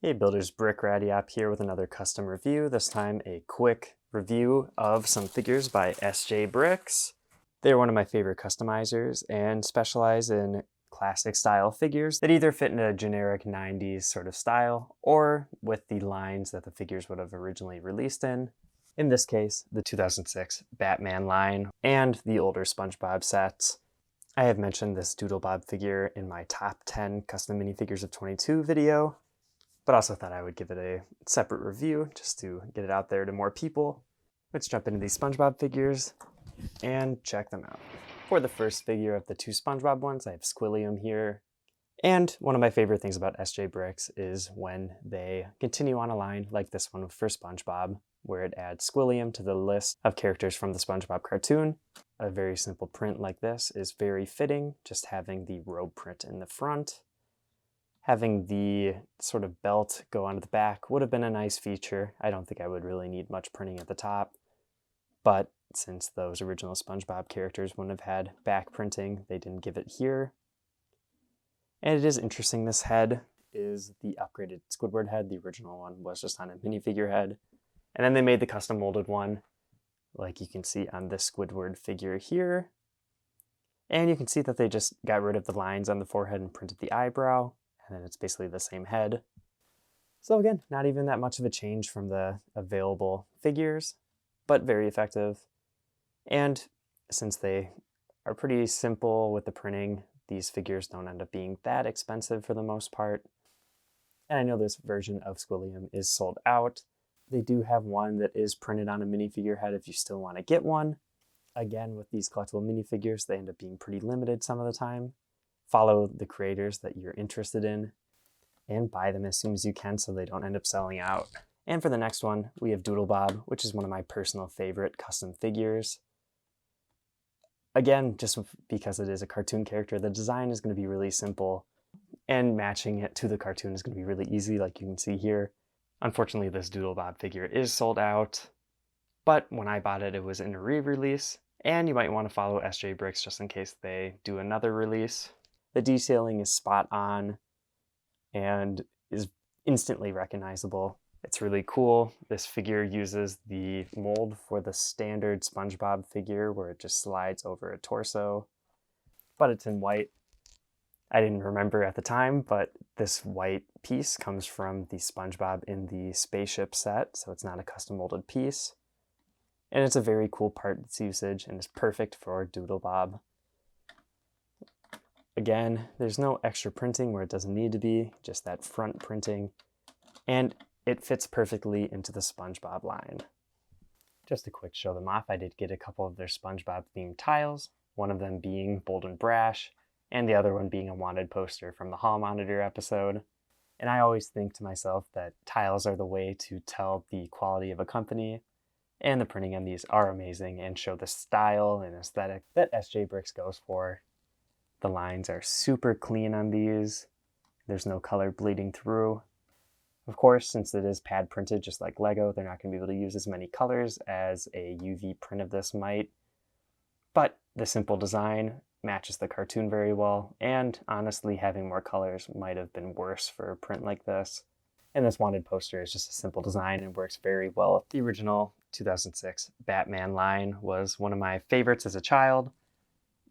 Hey builders, Brick Ratty up here with another custom review, this time a quick review of some figures by SJBricks. They're one of my favorite customizers and specialize in classic style figures that either fit in a generic 90s sort of style or with the lines that the figures would have originally released in. In this case, the 2006 Batman line and the older Spongebob sets. I have mentioned this DoodleBob figure in my top 10 custom minifigures of 22 video, but also thought I would give it a separate review just to get it out there to more people. Let's jump into these SpongeBob figures and check them out. For the first figure of the two SpongeBob ones, I have Squilliam here. And one of my favorite things about SJBricks is when they continue on a line like this one for SpongeBob, where it adds Squilliam to the list of characters from the SpongeBob cartoon. A very simple print like this is very fitting, just having the robe print in the front. Having the sort of belt go onto the back would have been a nice feature. I don't think I would really need much printing at the top, but since those original SpongeBob characters wouldn't have had back printing, they didn't give it here. And it is interesting, this head is the upgraded Squidward head. The original one was just on a minifigure head. And then they made the custom molded one, like you can see on this Squidward figure here. And you can see that they just got rid of the lines on the forehead and printed the eyebrow. And then it's basically the same head. So again, not even that much of a change from the available figures, but very effective. And since they are pretty simple with the printing, these figures don't end up being that expensive for the most part. And I know this version of Squilliam is sold out. They do have one that is printed on a minifigure head if you still want to get one. Again, with these collectible minifigures, they end up being pretty limited some of the time. Follow the creators that you're interested in and buy them as soon as you can so they don't end up selling out. And for the next one, we have DoodleBob, which is one of my personal favorite custom figures. Again, just because it is a cartoon character, the design is going to be really simple, and matching it to the cartoon is going to be really easy, like you can see here. Unfortunately, this DoodleBob figure is sold out, but when I bought it, it was in a re-release, and you might want to follow SJBricks just in case they do another release. The detailing is spot on and is instantly recognizable. It's really cool. This figure uses the mold for the standard SpongeBob figure where it just slides over a torso, but it's in white. I didn't remember at the time, but this white piece comes from the SpongeBob in the spaceship set, so it's not a custom molded piece. And it's a very cool parts usage and is perfect for DoodleBob. Again, there's no extra printing where it doesn't need to be, just that front printing, and it fits perfectly into the SpongeBob line. Just a quick show them off, I did get a couple of their SpongeBob themed tiles, one of them being Bold and Brash, and the other one being a wanted poster from the Hall Monitor episode. And I always think to myself that tiles are the way to tell the quality of a company, and the printing on these are amazing and show the style and aesthetic that SJBricks goes for. The lines are super clean on these. There's no color bleeding through. Of course, since it is pad printed just like Lego, they're not going to be able to use as many colors as a UV print of this might. But the simple design matches the cartoon very well, and honestly, having more colors might have been worse for a print like this. And this wanted poster is just a simple design and works very well. The original 2006 Batman line was one of my favorites as a child,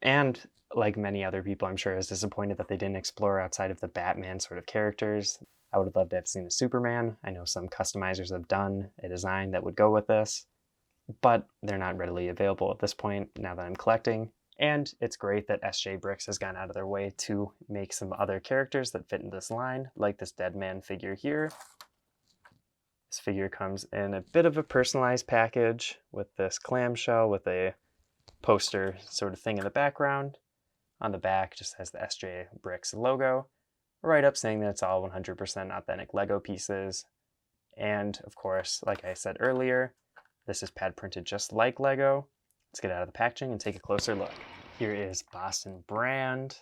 and like many other people, I'm sure, I was disappointed that they didn't explore outside of the Batman sort of characters. I would have loved to have seen a Superman. I know some customizers have done a design that would go with this, but they're not readily available at this point now that I'm collecting. And it's great that SJBricks has gone out of their way to make some other characters that fit in this line, like this Deadman figure here. This figure comes in a bit of a personalized package with this clamshell with a poster sort of thing in the background. On the back just has the SJBricks logo, right up saying that it's all 100% authentic Lego pieces. And of course, like I said earlier, this is pad printed just like Lego. Let's get out of the packaging and take a closer look. Here is Boston brand.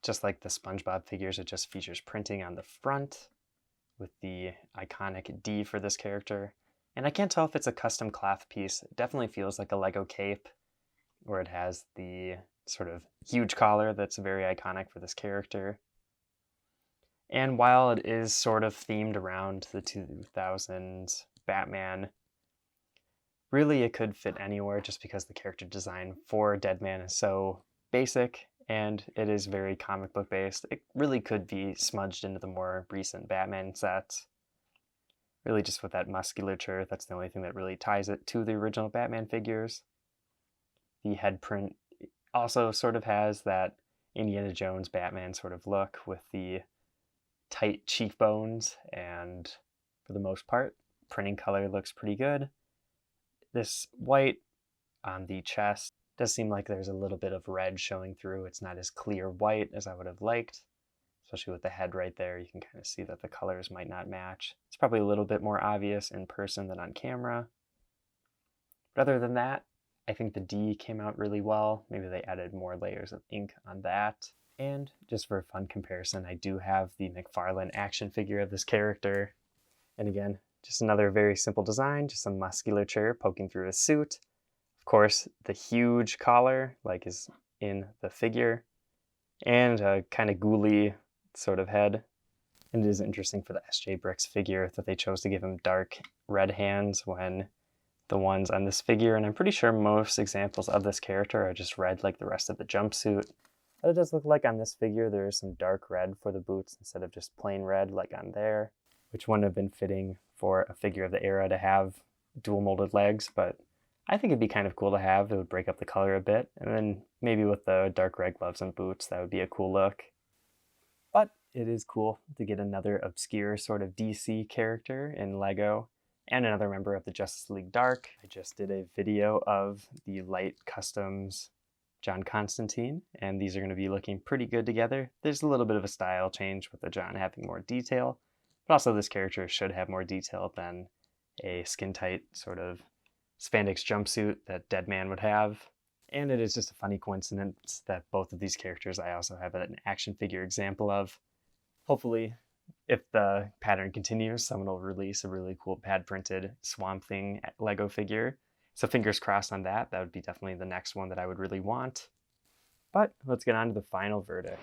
Just like the SpongeBob figures, it just features printing on the front with the iconic D for this character. And I can't tell if it's a custom cloth piece. It definitely feels like a Lego cape, where it has the sort of huge collar that's very iconic for this character. And while it is sort of themed around the 2000s Batman, really it could fit anywhere just because the character design for Deadman is so basic and it is very comic book based. It really could be smudged into the more recent Batman sets. Really just with that musculature, that's the only thing that really ties it to the original Batman figures. The head print also sort of has that Indiana Jones Batman sort of look with the tight cheekbones, and for the most part, printing color looks pretty good. This white on the chest does seem like there's a little bit of red showing through. It's not as clear white as I would have liked, especially with the head right there. You can kind of see that the colors might not match. It's probably a little bit more obvious in person than on camera. But other than that, I think the D came out really well. Maybe they added more layers of ink on that. And just for a fun comparison, I do have the McFarlane action figure of this character. And again, just another very simple design, just some musculature poking through his suit. Of course, the huge collar, like is in the figure, and a kind of ghouly sort of head. And it is interesting for the SJBricks figure that they chose to give him dark red hands when the ones on this figure, and I'm pretty sure most examples of this character are just red like the rest of the jumpsuit. But it does look like on this figure there is some dark red for the boots instead of just plain red like on there, which wouldn't have been fitting for a figure of the era to have dual molded legs, but I think it'd be kind of cool to have. It would break up the color a bit, and then maybe with the dark red gloves and boots, that would be a cool look. But it is cool to get another obscure sort of DC character in Lego, and another member of the Justice League Dark. I just did a video of the Light Customs John Constantine, and these are going to be looking pretty good together. There's a little bit of a style change with the John having more detail, but also this character should have more detail than a skin-tight sort of spandex jumpsuit that Deadman would have. And it is just a funny coincidence that both of these characters I also have an action figure example of. Hopefully, if the pattern continues, someone will release a really cool pad-printed Swamp Thing Lego figure. So fingers crossed on that. That would be definitely the next one that I would really want. But let's get on to the final verdict.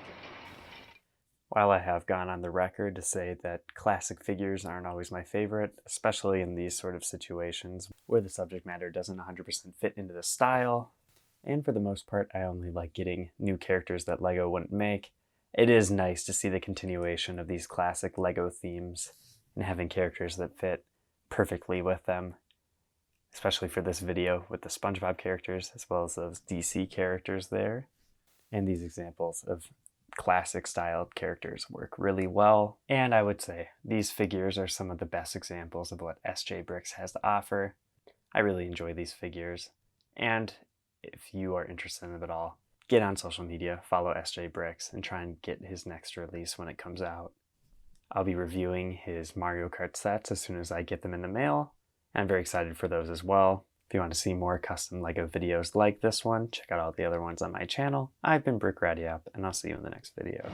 While I have gone on the record to say that classic figures aren't always my favorite, especially in these sort of situations where the subject matter doesn't 100% fit into the style, and for the most part I only like getting new characters that Lego wouldn't make, it is nice to see the continuation of these classic Lego themes and having characters that fit perfectly with them. Especially for this video with the SpongeBob characters as well as those DC characters there. And these examples of classic styled characters work really well. And I would say these figures are some of the best examples of what SJBricks has to offer. I really enjoy these figures. And if you are interested in them at all, get on social media, follow SJBricks, and try and get his next release when it comes out. I'll be reviewing his Mario Kart sets as soon as I get them in the mail. I'm very excited for those as well. If you want to see more custom Lego videos like this one, check out all the other ones on my channel. I've been BrickRaddyUp, and I'll see you in the next video.